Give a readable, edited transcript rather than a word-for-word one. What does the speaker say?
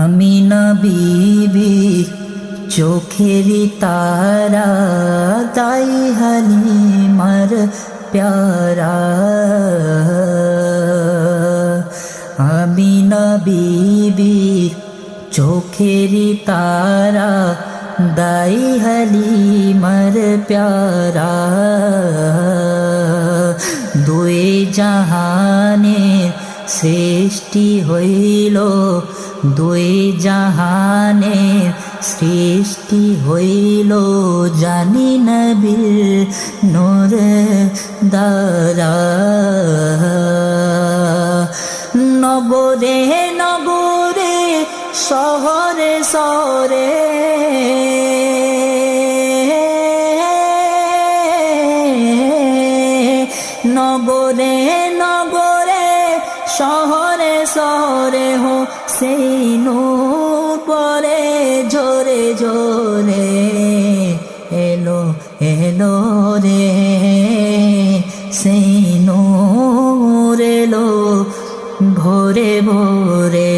আমিনা বিবি চোখেরি তারা, তাই হালিমার প্যারা। আমিনা বিবি চোখেরি তারা, দাই হালিমার প্যারা। দুই জাহানের সৃষ্টি হইল, দুই জাহানের সৃষ্টি হইল, জানি নবীর নূর দ্বারা। নগরে নগরে শহরে শহরে, নগরে নগরে শহরে শহরে হো সেই নূর পরে ঝরে ঝরে এলো এলো রে, সেই নূর এলো ভোরে ভোরে।